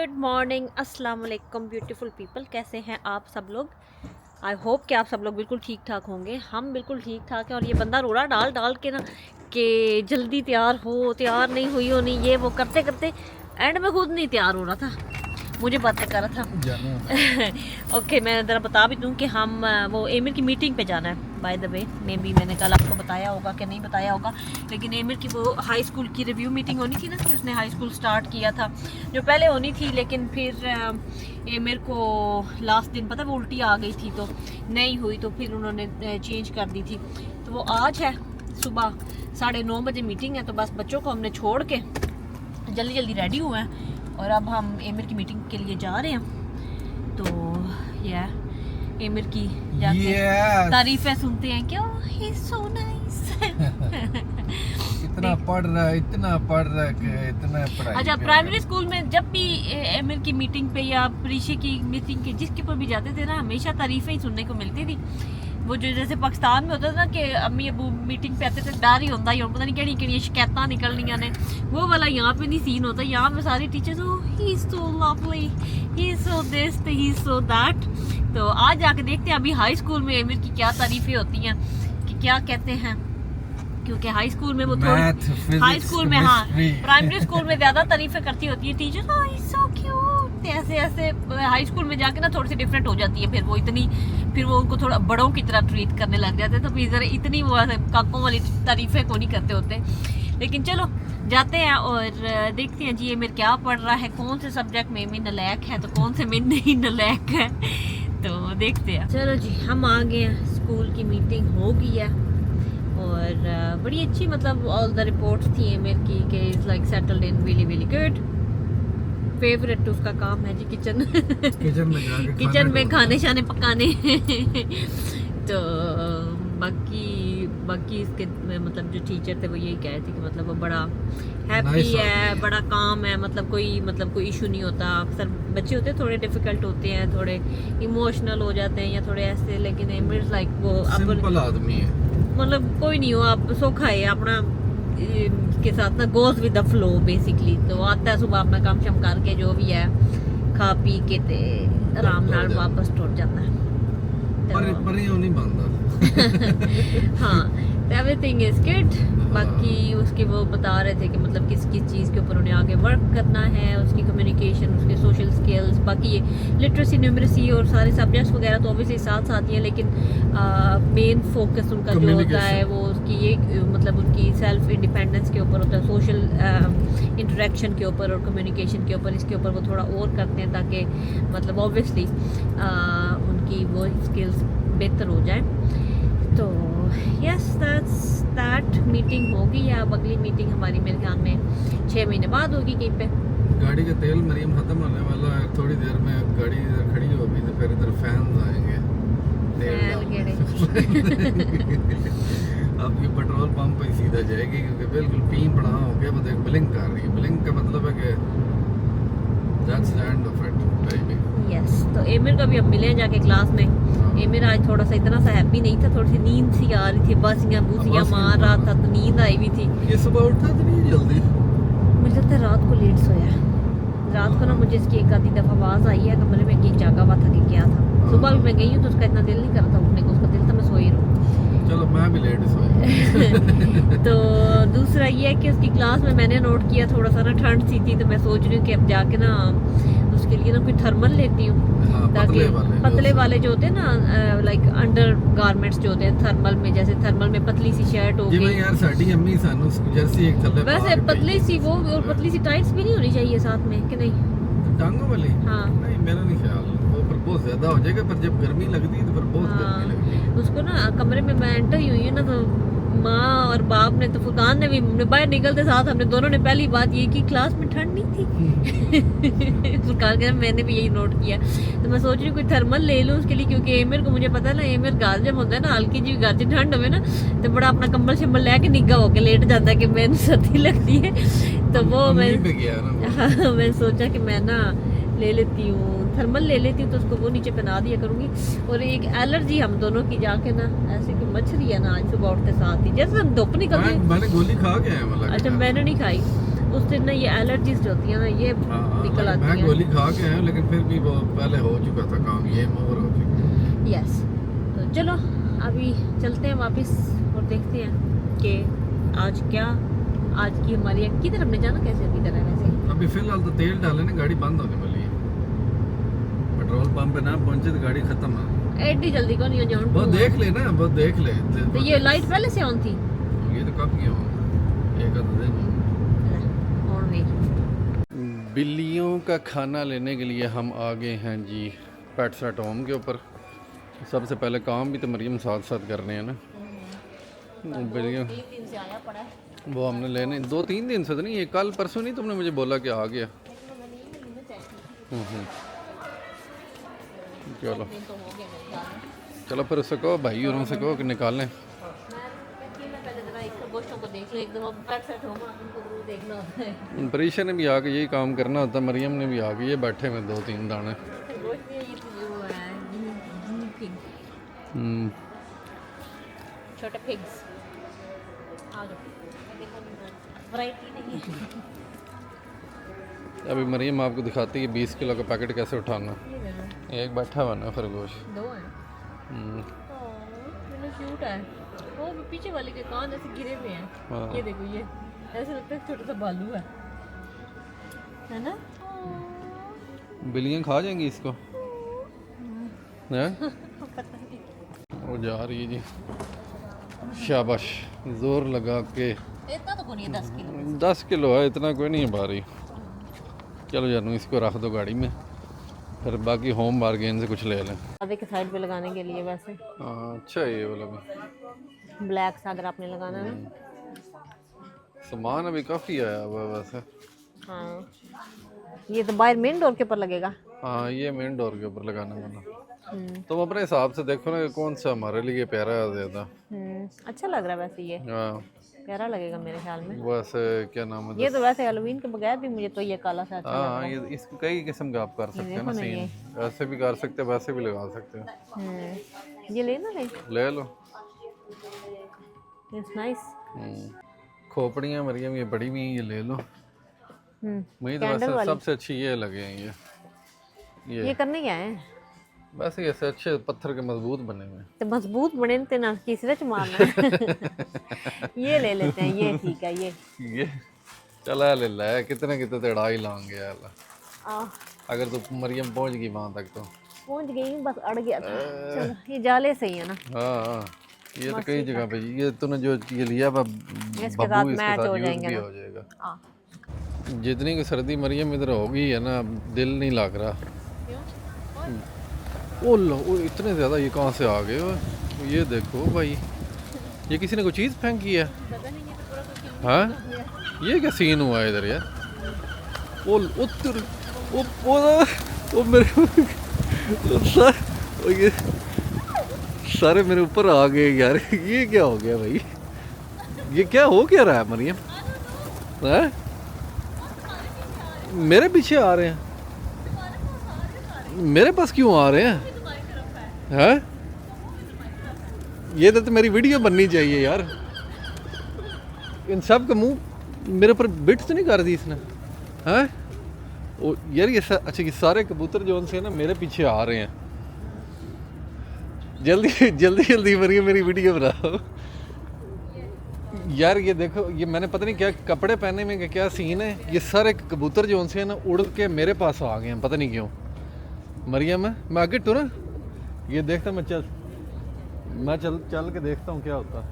Good morning, अस्सलाम वालेकुम beautiful people. कैसे हैं आप सब लोग? आई होप कि आप सब लोग बिल्कुल ठीक ठाक होंगे। हम बिल्कुल ठीक ठाक हैं। और ये बंदा रोड़ा डाल डाल के ना कि जल्दी तैयार नहीं हुई होनी, ये वो करते करते एंड में खुद नहीं तैयार हो रहा था, मुझे बातें कर रहा था। ओके, मैं ज़रा बता भी दूँ कि हम वो एमिर की मीटिंग पे जाना है। By the way may be मैंने कल आपको बताया होगा कि नहीं बताया होगा, लेकिन एमिर की वो हाई स्कूल की रिव्यू मीटिंग होनी थी ना, कि उसने हाई स्कूल स्टार्ट किया था, जो पहले होनी थी, लेकिन फिर एमिर को लास्ट दिन पता वो उल्टी आ गई थी तो नहीं हुई, तो फिर उन्होंने चेंज कर दी थी। तो वो आज है, सुबह 9:30 बजे मीटिंग है। तो बस बच्चों को हमने छोड़ के जल्दी जल्दी रेडी हुए हैं और अब हम एमिर की मीटिंग के लिए जा रहे हैं। तो या एमिर की जाके तारीफें सुनते हैं, क्यों ही सो नाइस। इतना पढ़ रहा है इतना पढ़ाई। अच्छा, प्राइमरी स्कूल में जब भी एमिर की मीटिंग पे या प्रीशी की मीटिंग के जिसके ऊपर भी जाते थे ना, हमेशा तारीफें ही सुनने को मिलती थी। वो जो जैसे पाकिस्तान में होता था ना कि अम्मी अबू मीटिंग पे आते थे, डर ही होता ही, पता नहीं केड़ी केड़ी शिकायत निकलनियां ने, वो वाला यहाँ पे नहीं सीन होता। यहाँ पे सारी teachers he is so lovely, he is so this, he is so that. तो आज जाके देखते हैं अभी हाई स्कूल में एमिर की क्या तारीफें होती हैं, कि क्या कहते हैं, क्योंकि हाई स्कूल में वो थोड़ी हाई स्कूल में, हाँ, प्राइमरी स्कूल में ज्यादा तारीफें करती होती है teacher, he is so cute. ऐसे ऐसे हाई स्कूल में जाके ना थोड़ी सी डिफरेंट हो जाती है, फिर वो उनको थोड़ा बड़ों की तरह ट्रीट करने लग जाते हैं। तो फिर इतनी वो काकों वाली तारीफें को नहीं करते होते। लेकिन चलो जाते हैं और देखते हैं जी एमिर क्या पढ़ रहा है, कौन से सब्जेक्ट में एमिर नलायक है तो कौन से में नहीं नलायक है, तो देखते हैं। चलो जी, हम आ गए हैं, स्कूल की मीटिंग हो गई है और बड़ी अच्छी, मतलब ऑल द रिपोर्ट्स थी एमिर की कि is like settled in really really good. Favourite उसका काम है जी किचन में खाने शाने पकाने। तो बाकी इसके मतलब जो टीचर थे वो यही कह रहे थे कि मतलब वो बड़ा हैप्पी है, बड़ा काम है, मतलब कोई इशू नहीं होता। अक्सर बच्चे होते हैं थोड़े डिफिकल्ट होते हैं, थोड़े इमोशनल हो जाते हैं या थोड़े ऐसे, लेकिन एमिर लाइक वो सिंपल आदमी है, मतलब कोई नहीं हो, आप सोखा है अपना के साथ ना, goes with the flow basically. तो आता है सुबह अपना काम शम करके जो भी है खा पी के ते आराम नाल वापस टुट जाता है। पर ही नहीं बनता। हाँ, एवरीथिंग इज गुड। बाकी उसके वो बता रहे थे कि मतलब किस किस चीज़ के ऊपर उन्हें आगे वर्क करना है, उसकी कम्युनिकेशन, उसके सोशल स्किल्स, बाकी ये लिटरेसी, न्यूमरेसी और सारे सब्जेक्ट्स वगैरह तो ऑब्वियसली साथ साथ ही हैं, लेकिन मेन फोकस उनका जो होता है वो उसकी ये मतलब उनकी सेल्फ इंडिपेंडेंस के ऊपर होता है, सोशल इंटरेक्शन के ऊपर और कम्युनिकेशन के ऊपर। इसके ऊपर वो थोड़ा और करते हैं ताकि मतलब ऑब्वियसली उनकी वो स्किल्स बेहतर हो जाए। तो यस, दैट मीटिंग हो गई है। अब अगली मीटिंग हमारी मेरे ख्याल में 6 महीने बाद होगी कहीं पे। गाड़ी का तेल मरीम खत्म होने वाला है, थोड़ी देर में गाड़ी इधर खड़ी होगी तो फिर इधर फैन आएंगे। अब ये पेट्रोल पंप पे सीधा जाएगी क्योंकि बिल्कुल पी पड़ा हो गया, मतलब ब्लिंक कर रही है। ब्लिंक का मतलब है कि that's the end of it baby. Yes, तो एमिर को भी अब मिले जाके क्लास में। एमिर आज थोड़ा सा इतना सा हैप्पी नहीं था, थोड़ी सी नींद सी आ रही थी, बसियां बूसियां मार रहा था, तो नींद आई हुई थी। ये सुबह उठा तो नहीं जल्दी, मुझे लगता है रात को लेट सोया। रात को ना मुझे इसकी एक आधी दफ़ा आवाज़ आई है कमरे में कि जागा हुआ था कि क्या था। सुबह भी मैं गई हूँ तो उसका इतना दिल नहीं कर रहा था उठने को, उसका दिल था मैं सोई रहूँ। चलो मैं भी लेट सोया। तो दूसरा ये है कि उसकी क्लास में मैंने नोट किया थोड़ा सा ना ठंड सी थी, तो मैं सोच रही हूँ कि अब जाके ना उसके लिए ना कोई थर्मल लेती हूँ, ताकि पतले वाले जो होते हैं ना, लाइक अंडर गारमेंट्स जो होते हैं थर्मल में, जैसे थर्मल में पतली सी शर्ट हो गई यार साडी अम्मी सानू जर्सी एक थल्ले वैसे पतली सी वो और पतली सी टाइट्स भी नहीं होनी चाहिए साथ में, कि नहीं टांगों वाली? हाँ नहीं, मेरा नहीं ख्याल, वो पर बहुत ज्यादा हो जाएगा, पर जब गर्मी लगती है तो फिर बहुत गर्मी लगती है। उसको ना कमरे में मैं एंटर हुई हूँ ना, तो माँ और बाप ने तो फुरकान ने भी बाहर निकलते साथ हमने दोनों ने पहली बात ये की, क्लास में ठंड नहीं थी। फुरकान के मैंने भी यही नोट किया। तो मैं सोच रही हूँ कोई थर्मल ले लूँ उसके लिए, क्योंकि एमिर को मुझे पता है ना, एमिर घर जब होता है ना हल्की जी घर से ठंड हो ना तो बड़ा अपना कंबल शंबल लेके निग्गा होके लेट जाता है कि मैंने सर्दी लगती है। तो वो मैं सोचा कि मैं ना ले लेती हूँ, थर्मल ले लेती हूँ, तो उसको वो नीचे पहना दिया करूँगी। और एक एलर्जी हम दोनों की जाके ना, ऐसे कि मच्छर है ना आज सुबह उठते साथ ही, जैसे हम धूप निकलती है। मैंने गोली खा के आया। अच्छा, मैंने नहीं खाई, उस दिन ना ये एलर्जीज जो होती है ना ये निकल आती मैं हैं। गोली खा के आया लेकिन फिर भी वो पहले हो चुका था काम, ये ओवर हो चुका। यस, तो चलो अभी चलते हैं वापस और देखते हैं कि आज क्या, आज की हमारी किधर हमने जाना, कैसे किधर है वैसे। अभी फिलहाल तो तेल डाले ना, गाड़ी बंद होने वाली है। पेट्रोल पंप पे ना पहुंचे तो गाड़ी खत्म है। एडी जल्दी को नहीं हो जाऊं। वो देख ले ना, वो देख ले। तो ये लाइट पहले से ऑन थी? ये तो कब की हो, एक आधा दिन। ऑन हुई। बिल्लियों का खाना लेने के लिए हम आ गए हैं जी पेट्स एट होम के ऊपर। सबसे पहले काम भी तो मरियम साथ साथ कर रहे हैं ना। बिल्लियों 3 दिन से आया पड़ा है। वो हमने लेने 2-3 दिन से तो नहीं, ये कल परसों नहीं तुमने मुझे बोला कि आ गया। चलो तो हो गया मेरे ख्याल में। चलो फिर उससे कहो, भाई और उनसे कहो कि निकालें। मैं पहले जरा एक गोश्तों को देख ले, एकदम अब पेट सेट होगा उनको जरूर देखना होता है। परीक्षा ने भी आके यही काम करना होता, मरियम ने भी आके ये बैठे हुए 2-3 दाने। गोश्त ये वो है गिनी पिग, छोटे पिग्स आ गए। देखो वैरायटी नहीं है। अभी मरियम आपको दिखाती है 20 किलो का पैकेट कैसे उठाना। ये देखो, एक बैठा हुआ ना खरगोश। 2 हैं। कितना क्यूट है। वो पीछे वाले के कान ऐसे गिरे हुए हैं। हाँ। ये देखो, ये ऐसे लगता है छोटा सा भालू है ना? बिल्लियाँ खा जाएंगी इसको हैं? वो जा रही है जी, शाबाश, जोर लगा के। इतना तो नहीं है, 10 किलो। 10 किलो है, इतना कोई नहीं है भारी। चलो जानू इसको रख दो गाड़ी में, फिर बाकी होम बार्गेन से कुछ ले लें। आधे के साइड पे लगाने के लिए वैसे हाँ अच्छा है ये वाला भी। ब्लैक सा अगर आपने लगाना है ना। सामान अभी काफ़ी आया हुआ है वैसे। हाँ, ये तो बाहर मेन डोर के ऊपर लगेगा। हाँ ये मेन डोर के ऊपर लगाने वाला। तुम अपने हिसाब से देखो ना कौन सा हमारे लिए प्यारा है ज़्यादा। अच्छा लग रहा है वैसे, ये हाँ प्यारा लगेगा मेरे ख्याल में। वैसे क्या नाम है, ये तो वैसे हैलोवीन के बगैर भी मुझे तो ये काला सा अच्छा लग रहा हाँ ये इसको कई किस्म का आप कर सकते हैं ना देखो ना सीन। ऐसे भी कर सकते हैं, वैसे भी लगा सकते हैं। है। ये लेना है, ले लो। It's nice. खोपड़ियाँ मरियम ये बड़ी हुई हैं, ये ले लो। मुझे तो वैसे सबसे अच्छी ये लगे हैं। ये करने क्या है? बस ये ऐसे अच्छे पत्थर के मजबूत बने हुए हैं। तो मजबूत बने ते ना तीसरे च मारना है। ये ले लेते हैं, ये ठीक है। ये चला ले ले, कितने कितने तेड़ा ही लाएंगे यार। आ अगर तो मरियम पहुंच गई वहां तक तो पहुंच गई, बस अड़ गया था। चलो ये जाले सही है ना। हाँ ये तो कई जगह पे ये तूने जो ये लिया बब्बू इसके साथ यूज भी हो जाएगा। जितनी की सर्दी मरियम इधर होगी है ना, दिल नहीं लग रहा। ओ लो, ओ इतने ज़्यादा ये कहाँ से आ गए हो? ये देखो भाई, ये किसी ने कोई चीज़ फेंकी है। हाँ ये क्या सीन हुआ है इधर यार? ओ उत्तर ओ मेरे ये सारे मेरे ऊपर आ गए यार। ये क्या हो गया भाई? ये क्या हो क्या रहा है मरियम? हैं? मेरे पीछे आ रहे हैं, मेरे पास क्यों आ रहे हैं? हैं? ये तो मेरी वीडियो बननी चाहिए यार। इन सब का मुंह मेरे ऊपर बिट तो नहीं कर दी इसने? हैं? ओ यार ये अच्छा ये सारे कबूतर जो उनसे ना मेरे पीछे आ रहे हैं। जल्दी जल्दी जल्दी मेरी वीडियो बनाओ यार। ये देखो, ये मैंने पता नहीं क्या कपड़े पहने में क्या सीन है। ये सारे कबूतर जो उनसे है ना उड़ के मेरे पास आ गए हैं, पता नहीं क्यों। मरियम है, मैं आगे टूरा, ये देखता मैं चल के देखता हूँ क्या होता।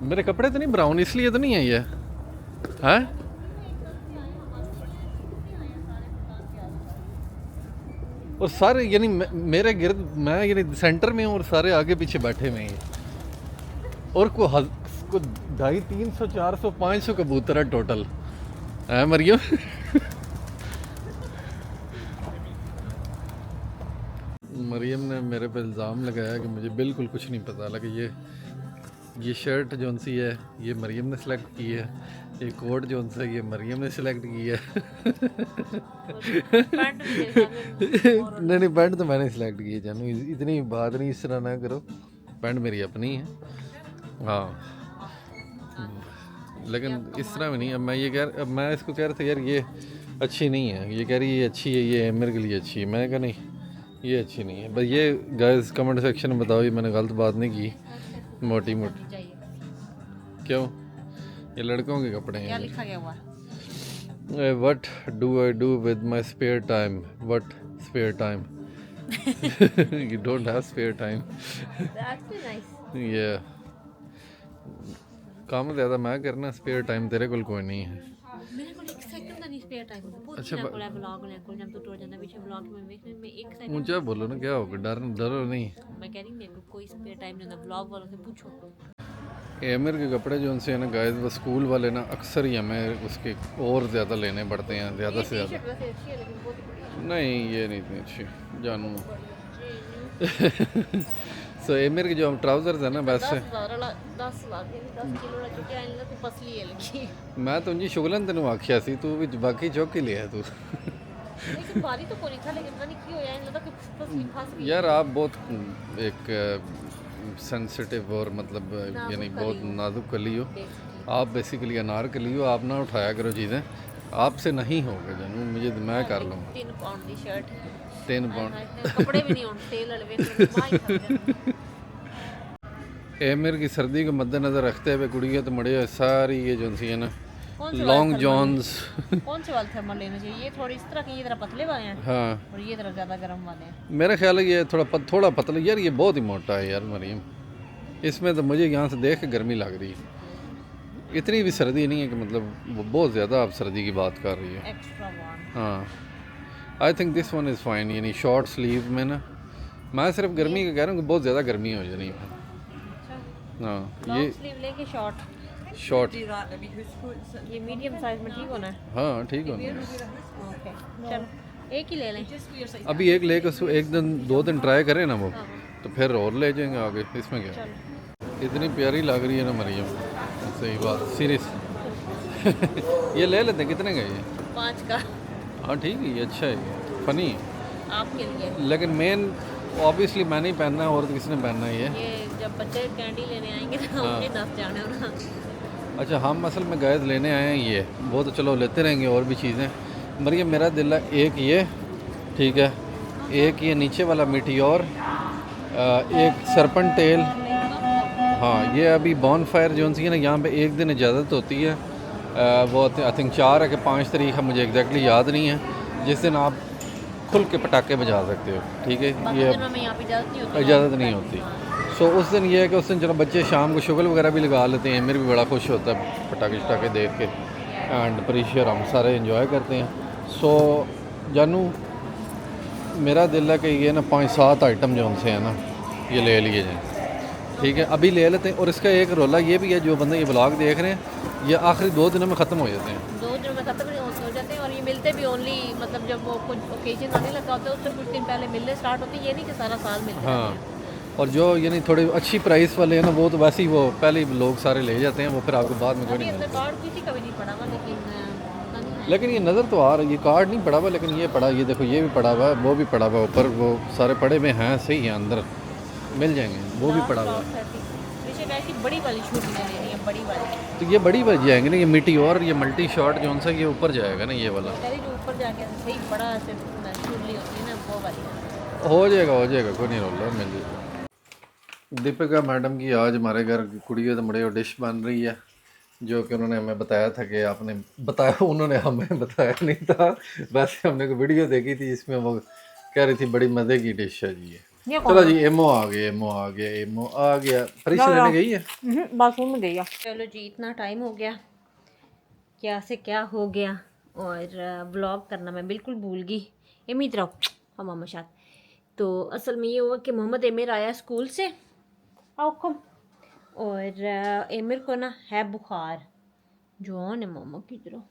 मेरे कपड़े तो नहीं ब्राउन इसलिए तो नहीं है ये? हैं? और सारे यानी मेरे गिर्द मैं यानी सेंटर में हूँ और सारे आगे पीछे बैठे हुए हैं। और को 250, 300, 400, 500 कबूतर है टोटल। है मरियम? मरियम ने मेरे पे इल्ज़ाम लगाया कि मुझे बिल्कुल कुछ नहीं पता लगा। ये शर्ट जौन सी है ये मरियम ने सेलेक्ट की है, ये कोट जौन सा ये मरियम ने सेलेक्ट की है। नहीं पैंट तो मैंने सेलेक्ट की है जानू, इतनी बात नहीं इस तरह ना करो। पैंट मेरी अपनी है। हाँ लेकिन इस तरह भी नहीं। अब मैं इसको कह रहा था यार ये अच्छी नहीं है, ये कह रही है ये अच्छी है, ये मेरे के लिए अच्छी है। मैंने कहा नहीं ये अच्छी नहीं है। बस ये गाइस कमेंट सेक्शन में बताओ, ये मैंने गलत बात नहीं की मोटी मोटी। क्यों? ये लड़कों के कपड़े हैं। क्या लिखा गया हुआ? What do I do with my spare time? What spare time? You don't have spare time. That's nice. Yeah. काम ज़्यादा मैं करना, स्पेयर टाइम तेरे कोल कोई नहीं है। मेरे को एक सेकंड का नहीं स्पेयर टाइम होता। बहुत अच्छा, अच्छा ब्लॉग जब तू टूर जाना पीछे ब्लॉग में देखने में एक सेकंड। ऊंचा बोलो ना, क्या होगा? डरो नहीं। मैं कह रही मेरे को कोई स्पेयर टाइम नहीं होता। ब्लॉग वालों से पूछो। एमर के कपड़े जो उनसे है ना गाइस, वो स्कूल वाले ना अक्सर ही हमें उसके और ज़्यादा लेने पड़ते हैं, ज़्यादा से ज़्यादा। वैसे अच्छी है लेकिन बहुत बड़ी। नहीं ये नहीं इतनी अच्छी जानू। सो एमर के जो हम ट्राउज़र्स है ना वैसे 10 लाख 10 किलो ला चुके हैं ना। तू पसली है लगी। मैं तो उनकी शुगलन तेन आखिया सी, तू भी बाकी चौक ही लिया तू। लेकिन भारी तो कोई था, लेकिन पता नहीं क्यों यार लगा कि पसली फंस गई। यार आप बहुत एक सेंसिटिव और मतलब यानी बहुत नाजुक कली हो आप, बेसिकली अनारकली हो आप। ना उठाया करो चीज़ें, आपसे नहीं होगा जानू, मुझे मैं कर लूँगा। 3 पाउंड की शर्ट 3 पाउंड कपड़े भी नहीं होते तेल अलवे माई खा। एमर की सर्दी को मद्देनज़र रखते हुए कुड़ियाँ तो मड़े सारी ये जो सी है ना लॉन्ग जॉन्स। कौन से वाले थर्मल लेने चाहिए? ये थोड़ी इस तरह के, ये तरह पतले वाले हैं हाँ और ये तरह ज़्यादा गर्म वाले हैं। मेरा ख्याल है ये थोड़ा पतला। यार ये बहुत ही मोटा है यार मरीम, इसमें तो मुझे यहाँ से देख के गर्मी लग रही है। इतनी भी सर्दी नहीं है कि मतलब वो बहुत ज़्यादा आप सर्दी की बात कर रही है। Extra warm. हाँ I think this one is fine. यानी शॉर्ट स्लीव में ना, मैं सिर्फ गर्मी का कह रहा हूँ कि बहुत ज़्यादा गर्मी हो जानी है। हाँ ये लॉन्ग स्लीव लेके शॉर्ट शॉर्ट। ये मीडियम साइज में ठीक होना है। हाँ ठीक हो। ओके चलो एक ही ले लें। अभी एक लेकर उसको एक दिन 2 दिन ट्राई करें ना वो, तो फिर और ले जाएंगे आगे। इसमें क्या चलो इतनी प्यारी लग रही है ना मरियम, सही बात सीरियस। ये ले लेते हैं, कितने का ये? 5 का हाँ ठीक है, ये अच्छा है, फनी है। आपके लिए। लेकिन मेन ऑब्वियसली मैंने ही पहनना है, और तो किसी ने पहनना है ये जब बच्चे कैंडी लेने आएंगे तो उनके दस जाने होना। अच्छा हम असल में गैस लेने आए हैं ये, वो तो चलो लेते रहेंगे और भी चीज़ें। मरियम मेरा दिल है एक ये ठीक है, एक ये नीचे वाला मीटियोर, एक सरपन टेल। हाँ ये अभी बॉन फायर जो सी है ना, यहाँ पे एक दिन इजाज़त होती है। वो आई थिंक 4 है कि 5 तारीख है, मुझे एग्जैक्टली याद नहीं है, जिस दिन आप खुल के पटाखे बजा सकते हो। ठीक है ये इजाज़त नहीं होती। सो उस दिन ये है कि उस दिन चलो बच्चे शाम को शुगल वगैरह भी लगा लेते हैं। मेरे भी बड़ा खुश होता है पटाखे शटाखे देख के, एंड प्रीशियर हम सारे इन्जॉय करते हैं। सो जानू मेरा दिल है कि ये ना 5-7 आइटम जो उनसे है ना ये ले लिए जाए। ठीक है अभी ले लेते हैं। और इसका एक रोला ये भी है, जो बंदे ये ब्लॉग देख रहे हैं ये आखिरी 2 दिनों में ख़त्म हो जाते हैं। 2 दिनों में ख़त्म हो जाते हैं और ये मिलते भी ओनली मतलब जब वो कुछ ओकेजन आने लगा होता है उससे कुछ दिन पहले मिलने स्टार्ट होते हैं। ये नहीं कि सारा साल मिलते हैं। हाँ और जो यानी थोड़ी अच्छी प्राइस वाले हैं ना, वो तो वैसे ही वो पहले ही लोग सारे ले जाते हैं, वो फिर आपको बाद में कोई नहीं मिलता। कार्ड किसी का भी नहीं पड़ा हुआ, लेकिन ये नज़र तो आ रहा है, ये कार्ड नहीं पड़ा हुआ लेकिन ये पड़ा, ये देखो ये भी पड़ा हुआ है, वो भी पड़ा हुआ है ऊपर, वो सारे पड़े हुए हैं सही है, अंदर मिल जाएंगे, वो भी पड़ा हुआ है। ऐसी बड़ी वाली छूट लेनी है, बड़ी वाली तो ये बड़ी बच जाएंगे ना, ये मिट्टी और ये मल्टी शॉट जो सा ये ऊपर जाएगा ना, ये वाला जो ऊपर जाके सही बड़ा से छूट ली होती है ना, वो वाली हो जाएगा कोई नहीं रोला मिल जाएगा। दीपिका मैडम की आज हमारे घर कुड़ियों तो बड़े डिश बन रही है, जो कि उन्होंने हमें बताया था कि आपने बताया, उन्होंने हमें बताया नहीं था, वैसे हमने कोई वीडियो देखी थी जिसमें वो कह रही थी बड़ी मज़े की डिश है जी ये। चलो जी एमओ आ गया परीक्षा लेने गई है, बाथरूम में गई है। चलो जी इतना टाइम हो गया, क्या से क्या हो गया, और व्लॉग करना मैं बिल्कुल भूल गई। एमी इधर आओ, हम मामा शाद। तो असल में ये हुआ कि मोहम्मद एमिर आया स्कूल से, आओ कम, और एमिर को ना है बुखार, जॉन है मामा की तरह।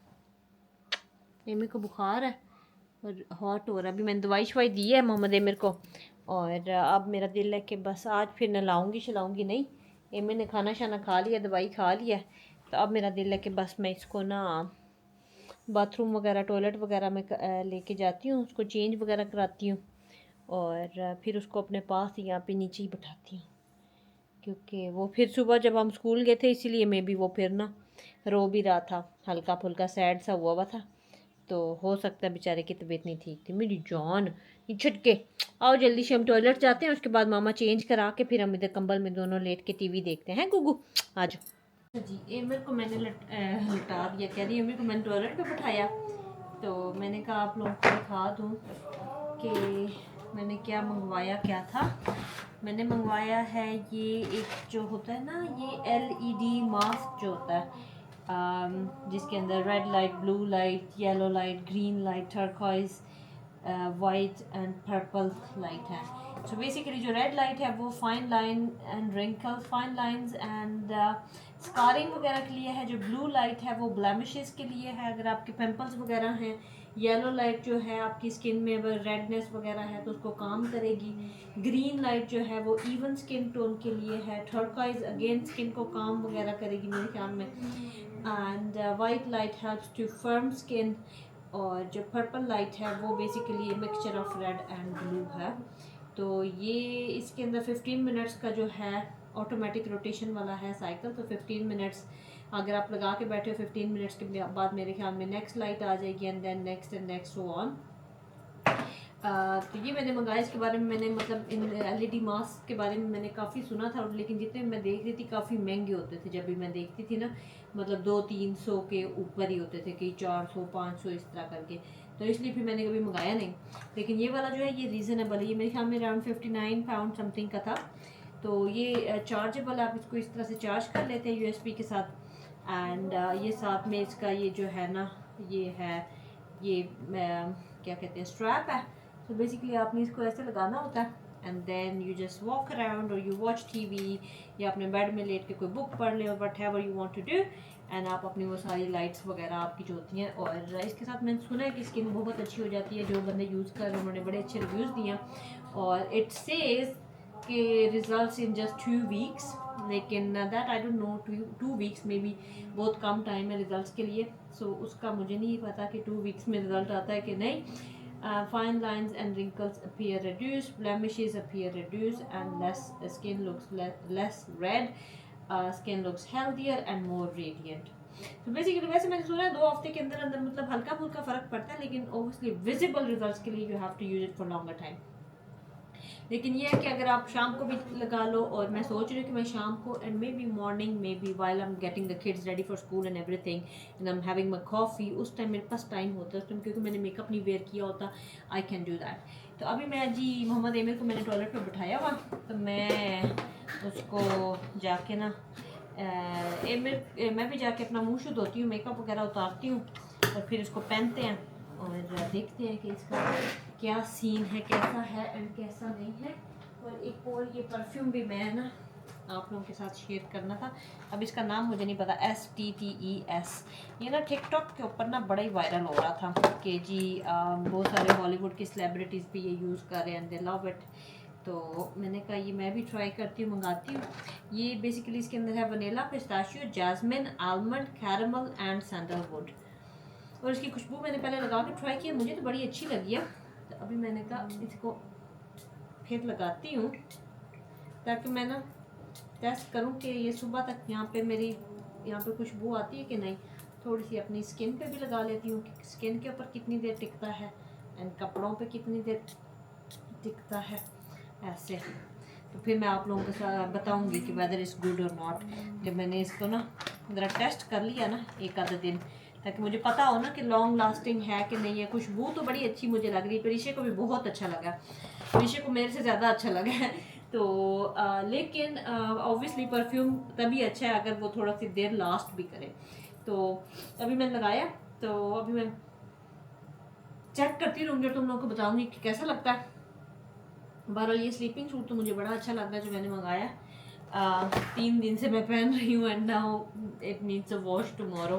एमिर को बुखार है और हॉट हो रहा है। अभी मैंने दवाई शवाई दी है मोहम्मद एमिर को, और अब मेरा दिल है कि बस आज फिर नहलाऊंगी शलाऊंगी नहीं। एमिर ने खाना शाना खा लिया, दवाई खा लिया, तो अब मेरा दिल है कि बस मैं इसको ना बाथरूम वगैरह टॉयलेट वगैरह में लेके जाती हूँ, उसको चेंज वगैरह कराती हूँ, और फिर उसको अपने पास यहाँ पे नीचे ही बिठाती हूँ, क्योंकि वो फिर सुबह जब हम स्कूल गए थे इसीलिए मैं भी वो फिर ना रो भी रहा था, हल्का फुल्का सैड सा हुआ था, तो हो सकता है बेचारे की तबीयत नहीं ठीक थी। मेरी जान ये छटके, आओ जल्दी से हम टॉयलेट जाते हैं, उसके बाद मामा चेंज करा के फिर हम इधर कंबल में दोनों लेट के टीवी देखते हैं। गुगू आ जाओ जी। एमर को मैंने लटा दिया, कह रही एमर को मैंने टॉयलेट पे बैठाया, तो मैंने कहा आप लोगों को दिखा दूँ कि मैंने क्या मंगवाया क्या था। मैंने मंगवाया है ये एक जो होता है ना, ये LED मास्क जो होता है, जिसके अंदर red light, blue light, yellow light, green light, turquoise, white and purple light है। सो बेसिकली जो रेड लाइट है वो fine line and wrinkles, fine lines and scarring वगैरह के लिए है। जो ब्लू लाइट है वो ब्लेमिशेस के लिए है, अगर आपके पिंपल्स वगैरह हैं। येलो लाइट जो है आपकी स्किन में अगर रेडनेस वगैरह है तो उसको काम करेगी। ग्रीन लाइट जो है वो इवन स्किन टोन के लिए है। टर्कोइज अगेन स्किन को काम वगैरह करेगी मेरे ख्याल में। And white light helps to firm skin, और जो पर्पल लाइट है वो basically mixture of red and blue है। तो ये इसके अंदर 15 मिनट्स का जो है ऑटोमेटिक रोटेशन वाला है साइकिल। तो 15 मिनट्स अगर आप लगा के बैठे हो, 15 मिनट्स के बाद मेरे ख्याल में नेक्स्ट लाइट आ जाएगी and then next and next so on. तो ये मैंने मंगाया। इसके बारे में मैंने मतलब इन LED मास्क के बारे में मैंने काफ़ी सुना था, लेकिन जितने मैं देख रही थी काफ़ी महंगे होते थे। जब भी मैं देखती थी ना, मतलब 200-300 के ऊपर ही होते थे, कई 400-500 इस तरह करके, तो इसलिए फिर मैंने कभी मंगाया नहीं। लेकिन ये वाला जो है ये रीज़नेबल है, ये मेरे ख्याल में अराउंड 59 पाउंड समथिंग का था। तो ये चार्जेबल, आप इसको इस तरह से चार्ज कर लेते हैं USB के साथ। एंड ये साथ में इसका ये जो है ना, ये है ये क्या कहते हैं, स्ट्रैप है। तो बेसिकली आपने इसको ऐसे लगाना होता है and then you just walk around और यू वॉच TV, या अपने बेड में लेट के कोई बुक पढ़ ले, whatever you want to do, and आप अपनी वो सारी लाइट्स वगैरह आपकी जो होती हैं। और इसके साथ मैंने सुना है कि स्किन बहुत अच्छी हो जाती है। जो बंदे यूज़ कर रहे हैं उन्होंने बड़े अच्छे रिव्यूज़ दिए, और इट सेज के रिजल्ट्स इन जस्ट 2 वीक्स, लेकिन that I don't no, 2 weeks में भी बहुत कम टाइम है रिजल्ट्स के लिए। सो उसका मुझे नहीं पता कि 2 वीक्स में रिजल्ट आता है कि नहीं। Fine lines and wrinkles appear reduced, blemishes appear reduced, and skin looks less red. Skin looks healthier and more radiant. तो बेसिकली वैसे मैंने सुना है 2 हफ्ते के अंदर अंदर मतलब हल्का फुल्का फ़र्क पड़ता है, लेकिन ओबियसली विजिबल रिजल्ट्स के लिए you have to use it for longer time. लेकिन ये है कि अगर आप शाम को भी लगा लो, और मैं सोच रही हूँ कि मैं शाम को एंड मे बी मॉर्निंग में भी while I am getting the kids ready for school and everything and I am having my coffee, उस टाइम मेरे पास टाइम होता है, उस टाइम क्योंकि मैंने मेकअप नहीं वेयर किया होता, आई कैन डू दैट। तो अभी मैं जी मोहम्मद एमिर को मैंने टॉयलेट पर बिठाया हुआ, तो मैं उसको जाके ना मैं भी जाके अपना मुँह शुद्ध होती हूँ, मेकअप वगैरह उतारती हूँ, और फिर उसको पहनते हैं और देखते हैं कि इसका क्या सीन है, कैसा है एंड कैसा नहीं है। और एक और ये परफ्यूम भी मैं ना आप लोगों के साथ शेयर करना था, अब इसका नाम मुझे नहीं पता, STTES। ये ना टिकटॉक के ऊपर ना बड़ा ही वायरल हो रहा था कि जी बहुत सारे हॉलीवुड की सेलिब्रिटीज़ भी ये यूज़ कर रहे हैं, दे लव इट। तो मैंने कहा ये मैं भी ट्राई करती हूँ, मंगाती हूँ। ये बेसिकली इसके अंदर है vanilla, pistachio, jasmine, almond, caramel and sandalwood. और इसकी खुशबू मैंने पहले लगा के ट्राई किया, मुझे तो बड़ी अच्छी लगी है। तो अभी मैंने कहा इसको फिर लगाती हूँ ताकि मैं ना टेस्ट करूँ कि ये सुबह तक यहाँ पे मेरी यहाँ पे खुशबू आती है कि नहीं। थोड़ी सी अपनी स्किन पे भी लगा लेती हूँ कि स्किन के ऊपर कितनी देर टिकता है एंड कपड़ों पे कितनी देर टिकता है ऐसे। तो फिर मैं आप लोगों के साथ बताऊँगी कि वेदर इज़ गुड और नॉट। जब मैंने इसको ना ज़रा टेस्ट कर लिया ना एक आधा दिन, ताकि मुझे पता हो ना कि लॉन्ग लास्टिंग है कि नहीं है। खुशबू तो बड़ी अच्छी मुझे लग रही है, परिशे को भी बहुत अच्छा लगा, परिशे को मेरे से ज़्यादा अच्छा लगा है। तो लेकिन ऑब्वियसली परफ्यूम तभी अच्छा है अगर वो थोड़ा सी देर लास्ट भी करे। तो अभी मैंने लगाया, तो अभी मैं चेक करती रहूँगी और तुम लोगों को बताऊँगी कि कैसा लगता है। बहरहाल ये स्लीपिंग सूट तो मुझे बड़ा अच्छा लग रहा है जो मैंने मंगाया। 3 दिन से मैं पहन रही हूँ and now it needs a wash tomorrow,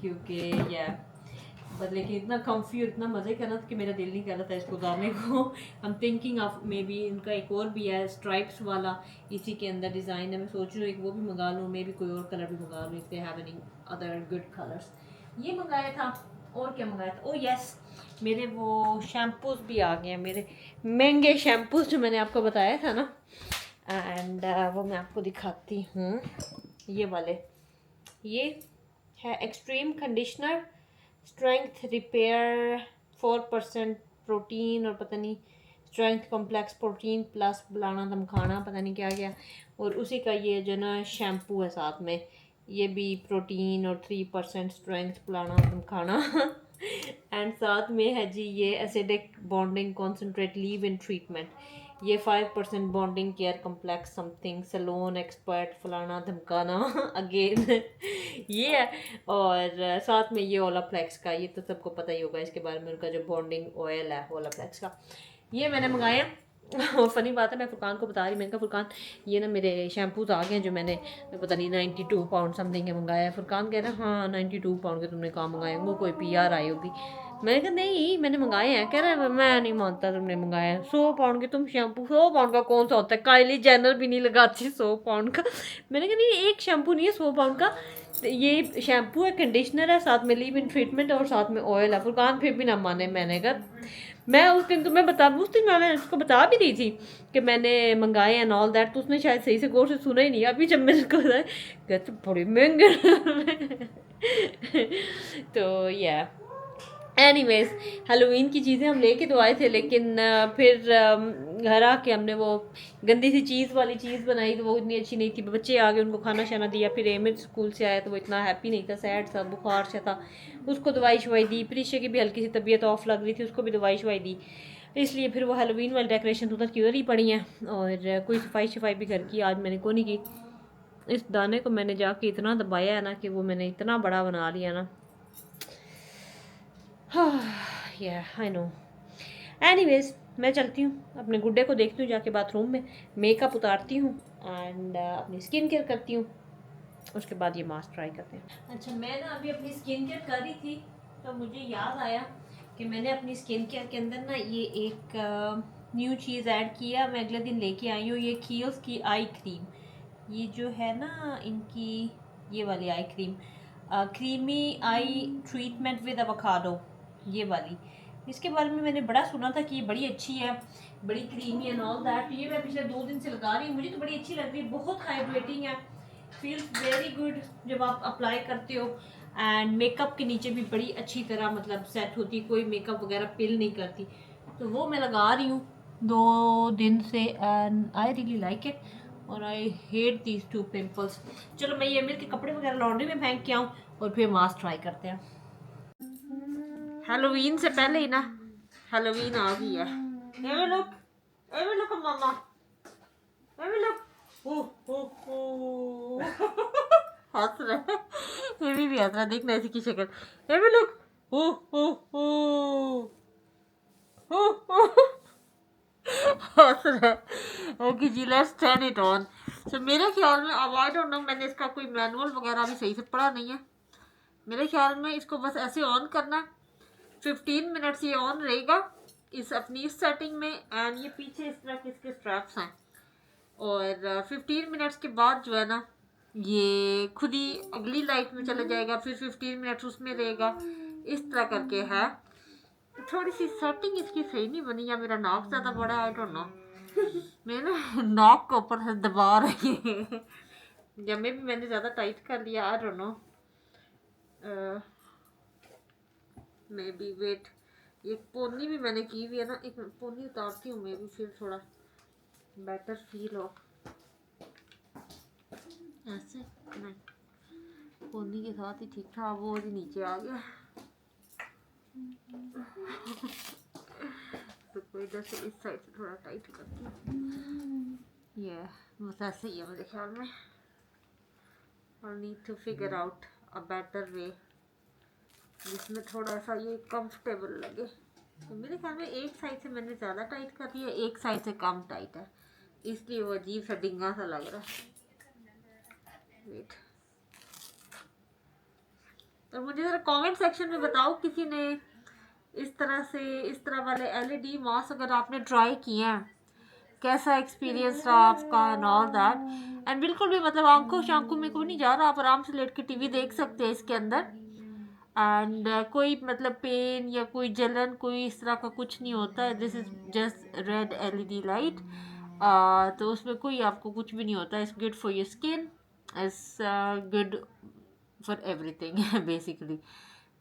क्योंकि या बट लेकिन इतना कम्फी और इतना मज़े का ना कि मेरा दिल नहीं कर रहा था इसको उतारने को। I am thinking of may be इनका एक और भी है स्ट्राइप्स वाला, इसी के अंदर डिज़ाइन है। मैं सोच रही हूँ एक वो भी मंगा लूँ, मे बी कोई और कलर भी मंगा लूँ if they have any other good colours. ये मंगाया था, और क्या मंगाया था, ओह यस मेरे वो शैम्पूज़ भी आ गए हैं, मेरे महंगे शैम्पूज़ जो मैंने आपको बताया था ना। एंड वो मैं आपको दिखाती हूँ, ये वाले, ये है extreme conditioner, strength repair 4% protein और पता नहीं स्ट्रेंथ कॉम्प्लेक्स प्रोटीन प्लस बुलाना धमकाना पता नहीं क्या क्या। और उसी का ये जो ना शैम्पू है साथ में, ये भी प्रोटीन और 3% स्ट्रेंथ बुलाना धमकाना एंड साथ में है जी ये acidic bonding concentrate leave in treatment, ये 5% bonding care complex something salon expert फलाना धमकाना अगेन ये है। और साथ में ये ओलाप्लेक्स का, ये तो सबको पता ही होगा इसके बारे में, उनका जो बॉन्डिंग ऑयल है ओलाप्लेक्स का, ये मैंने मंगाया। और फनी बात है मैं फुरकान को बता रही, मैंने कहा फुरकान ये ना मेरे शैम्पूज आ गए हैं जो मैंने पता नहीं 92 पाउंड समथिंग के मंगाया है। फुरकान कह रहा है हाँ 92 पाउंड के तुमने कहाँ मंगाए, वो कोई PR आई होगी। मैंने कहा नहीं मैंने मंगाए हैं। कह रहा है मैं नहीं मानता तुमने मंगाया है, 100 पाउंड के तुम शैम्पू, 100 पाउंड का कौन सा होता है, काइली जेनर भी नहीं लगाती 100 पाउंड का। मैंने कहा नहीं एक शैम्पू नहीं है 100 पाउंड का, ये शैम्पू है कंडीशनर है साथ में लीव इन ट्रीटमेंट और साथ में ऑयल है। फुरकान फिर भी ना माने। मैंने कहा मैं उस दिन उस दिन मैंने उसको बता भी दी थी कि मैंने मंगाए एंड ऑल दैट, तो उसने शायद सही से गौर से सुना ही नहीं। अभी जब मैंने उसको बताया कहते बड़े महंगे तो या एनीवेज हैलोवीन की चीज़ें हम लेके तो आए थे, लेकिन फिर घर आके हमने वो गंदी सी चीज़ वाली चीज़ बनाई तो वो इतनी अच्छी नहीं थी। बच्चे आ गए उनको खाना शाना दिया, फिर एमिर स्कूल से आया तो वो इतना हैप्पी नहीं था, सैड सा बुखार सा था, उसको दवाई शवाई दी। प्रीशा की भी हल्की सी तबीयत ऑफ लग रही थी, उसको भी दवाई शवाई दी। इसलिए फिर वो हैलोवीन वाली डेकोरेशन उधर की उधर ही पड़ी हैं और कोई सफाई शफाई भी घर की आज मैंने को नहीं की। इस दाने को मैंने जाके इतना दबाया है ना कि वो मैंने इतना बड़ा बना लिया ना। yeah, I know. Anyways, मैं चलती हूँ अपने गुड्डे को देखती हूँ जाके बाथरूम में, मेकअप उतारती हूँ एंड अपनी स्किन केयर करती हूँ, उसके बाद ये मास्क ट्राई करते हैं। अच्छा मैं ना अभी अपनी स्किन केयर कर रही थी तो मुझे याद आया कि मैंने अपनी स्किन केयर के अंदर ना ये एक न्यू चीज़ ऐड किया, मैं अगले दिन लेके आई हूँ, ये Kiehl's की आई क्रीम। ये जो है ना इनकी ये वाली eye cream, creamy I treatment with avocado, ये वाली। इसके बारे में मैंने बड़ा सुना था कि ये बड़ी अच्छी है, बड़ी क्रीमी एंड ऑल दैट। ये मैं पिछले 2 दिन से लगा रही हूँ, मुझे तो बड़ी अच्छी लग रही है, बहुत हाइड्रेटिंग है, फील्स वेरी गुड जब आप अप्लाई करते हो एंड मेकअप के नीचे भी बड़ी अच्छी तरह मतलब सेट होती, कोई मेकअप वगैरह पिल नहीं करती। तो वो मैं लगा रही हूँ 2 दिन से and I really like it और आई हेट दीज 2 पिम्पल्स। चलो मैं ये मिल के कपड़े वगैरह लॉन्ड्री में फेंक के आऊँ और फिर मास्क ट्राई करते हैं। हैलोवीन से पहले ही ना हैलोवीन आ गई है। एवे लुक मामा, एवे लुक हंस रहा है, ये भी हंस रहा, देखना ऐसी की शक्ल। एवे लुक हंस रहा है। ओके जी let's turn it on. So मेरे ख्याल में अब आई डोंट नो, मैंने इसका कोई मैनुअल वगैरह भी सही से पढ़ा नहीं है। मेरे ख्याल में इसको बस ऐसे ऑन करना, 15 मिनट्स ये ऑन रहेगा इस अपनी इस सेटिंग में एंड ये पीछे इस तरह के इसके स्ट्रैप्स हैं और 15 मिनट्स के बाद जो है ना ये खुद ही अगली लाइट में चला जाएगा, फिर 15 मिनट्स उसमें रहेगा, इस तरह करके है। थोड़ी सी सेटिंग इसकी सही नहीं बनी या मेरा नाक ज़्यादा बड़ा है, आई डोंट नो। मैं ना नाक को ऊपर से दबा रही है या मे भी मैंने ज़्यादा टाइट कर लिया, I don't know. Maybe wait, एक पोनी भी मैंने की हुई है ना, एक पोनी उतारती हूँ मे भी फिर थोड़ा बेटर फील हो। ऐसे नहीं, पोनी के साथ ही ठीक था, वो ही नीचे आ गया तो कोई इधर से इस साइड से थोड़ा टाइट करती हूँ। ये बस ऐसे ही है मेरे ख्याल में। और need to figure out a better way जिसमें थोड़ा सा ये कंफर्टेबल लगे। तो मेरे ख्याल में एक साइड से मैंने ज़्यादा टाइट कर दिया, एक साइड से कम टाइट है, इसलिए वो अजीब सा डिंगा सा लग रहा है। वेट, और मुझे ज़रा कमेंट सेक्शन में बताओ किसी ने इस तरह वाले LED मास्क अगर आपने ट्राई किए हैं, कैसा एक्सपीरियंस रहा आपका एंड ऑल दैट। एंड बिल्कुल भी मतलब आंखों शांखों में कोई नहीं जा रहा, आप आराम से लेट के TV देख सकते हैं इसके अंदर एंड कोई मतलब पेन या कोई जलन कोई इस तरह का कुछ नहीं होता है। This is just red LED light, तो उसमें कोई आपको कुछ भी नहीं होता। It's good for your skin, it's good for everything basically.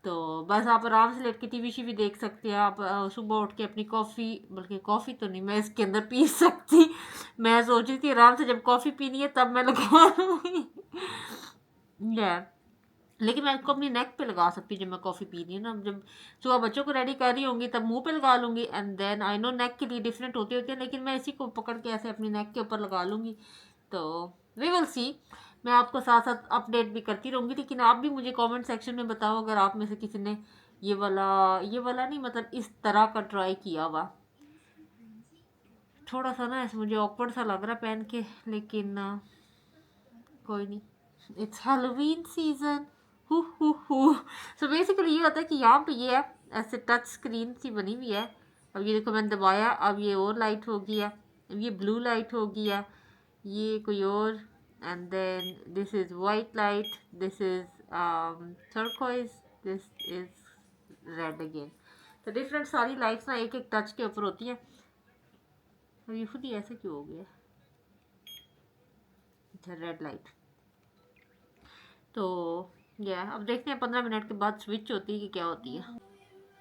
तो बस आप आराम से लेट के टीवी शीवी देख सकते हैं। आप सुबह उठ के अपनी कॉफ़ी, बल्कि कॉफ़ी तो नहीं मैं इसके अंदर पी सकती, मैं सोच रही थी आराम से जब कॉफ़ी पीनी है तब मैं लगा लूँगी या लेकिन मैं इसको अपनी नेक पे लगा सकती हूँ जब मैं कॉफ़ी पी रही हूँ ना। जब सुबह बच्चों को रेडी कर रही होंगी तब मुंह पे लगा लूँगी। एंड देन आई नो नेक के लिए डिफरेंट होते हैं, लेकिन मैं इसी को पकड़ के ऐसे अपनी नेक के ऊपर लगा लूँगी। तो वी विल सी, मैं आपको साथ साथ अपडेट भी करती रहूँगी। लेकिन आप भी मुझे कमेंट सेक्शन में बताओ अगर आप में से किसी ने ये वाला नहीं, मतलब इस तरह का ट्राई किया हुआ। थोड़ा सा ना ऐसे मुझे ऑकवर्ड सा लग रहा पहन के, लेकिन कोई नहीं, it's Halloween season. So basically ये होता है कि यहाँ पे ये है ऐसे टच स्क्रीन सी बनी हुई है। अब ये देखो मैंने दबाया, अब ये और लाइट हो गई है, अब ये ब्लू लाइट हो गई है, ये कोई और, and then this is white light, this is turquoise, this is red again. तो डिफरेंट सारी लाइट्स ना एक एक टच के ऊपर होती हैं। अब ये खुद ही ऐसे क्यों हो गया, अच्छा रेड लाइट। तो या अब देखते हैं 15 मिनट के बाद स्विच होती है कि क्या होती है।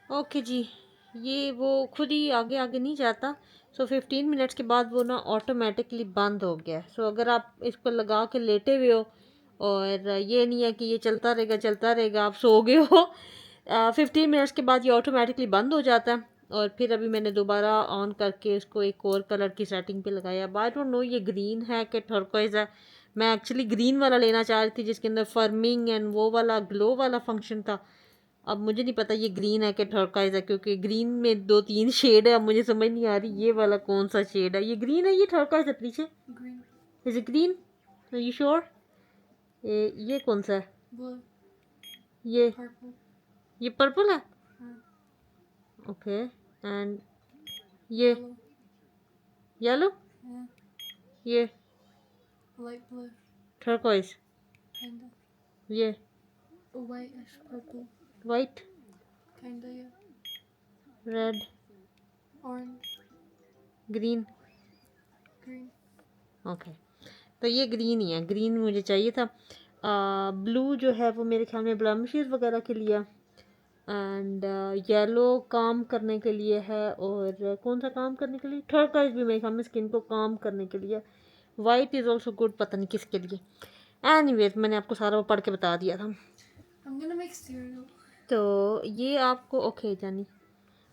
ओके जी, ये वो खुद ही आगे आगे नहीं जाता। सो 15 मिनट्स के बाद वो ना ऑटोमेटिकली बंद हो गया। सो अगर आप इसको लगा के लेटे हुए हो और ये नहीं है कि ये चलता रहेगा, आप सो गए हो 15 मिनट्स के बाद ये ऑटोमेटिकली बंद हो जाता है। और फिर अभी मैंने दोबारा ऑन करके इसको एक और कलर की सेटिंग पे लगाया। आई डोंट नो ये ग्रीन है कि टर्कोइज है। मैं एक्चुअली ग्रीन वाला लेना चाह रही थी जिसके अंदर फर्मिंग एंड वो वाला ग्लो वाला फंक्शन था। अब मुझे नहीं पता ये ग्रीन है कि टर्कोइज है, क्योंकि ग्रीन में 2-3 शेड है। अब मुझे समझ नहीं आ रही ये वाला कौन सा शेड है, ये ग्रीन है ये टर्कोइज है पीछे, is it green, are you sure? ये कौन सा है? Blue, ये purple, ये पर्पल है, हाँ, ओके। एंड ये yellow, येलो, yeah, ये light blue, टर्कोइज, kinda, ये whitish purple, white, kinda, yeah, red, orange, green, green, okay. तो ये ग्रीन ही है, ग्रीन मुझे चाहिए था। ब्लू जो है वो मेरे ख्याल में ब्लमिशेस वगैरह के लिए, एंड येलो काम करने के लिए है, और कौन सा काम करने के लिए, टर्कोइज भी मेरे ख्याल में स्किन को काम करने के लिए, वाइट इज़ ऑल्सो गुड, पता नहीं किसके लिए। एनीवेज मैंने आपको सारा वो पढ़ के बता दिया था। I'm gonna make cereal. तो ये आपको ओके जानी,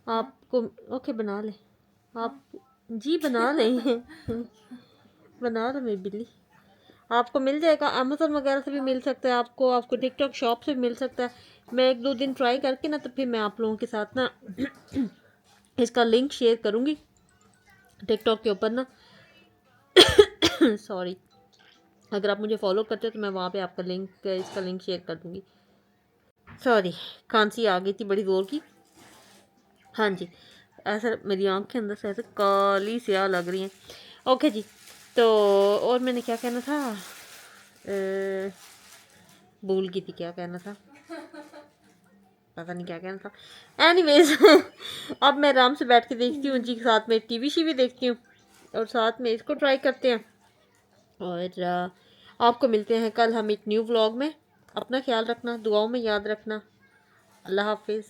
आपको ओके बना ले आप जी, बना लें बना लो मेरी बिल्ली। आपको मिल जाएगा अमेज़न वगैरह से भी मिल सकता है, आपको टिकटॉक शॉप से भी मिल सकता है। मैं 1-2 दिन ट्राई करके ना तो फिर मैं आप लोगों के साथ ना इसका लिंक शेयर करूँगी टिकटॉक के ऊपर ना सॉरी, अगर आप मुझे फॉलो करते हो तो मैं वहाँ पे आपका इसका लिंक शेयर कर दूँगी। सॉरी, खांसी आ गई थी बड़ी ज़ोर की। हाँ जी, ऐसा मेरी आँख के अंदर से ऐसे काली स्याह लग रही हैं। ओके जी, तो और मैंने क्या कहना था, भूल गई थी क्या कहना था, पता नहीं क्या कहना था। एनीवेज अब मैं आराम से बैठ के देखती हूँ जी, साथ में टीवी शीवी देखती हूँ और साथ में इसको ट्राई करते हैं। और आपको मिलते हैं कल हम एक न्यू व्लॉग में। अपना ख्याल रखना, दुआओं में याद रखना। अल्लाह हाफिज़।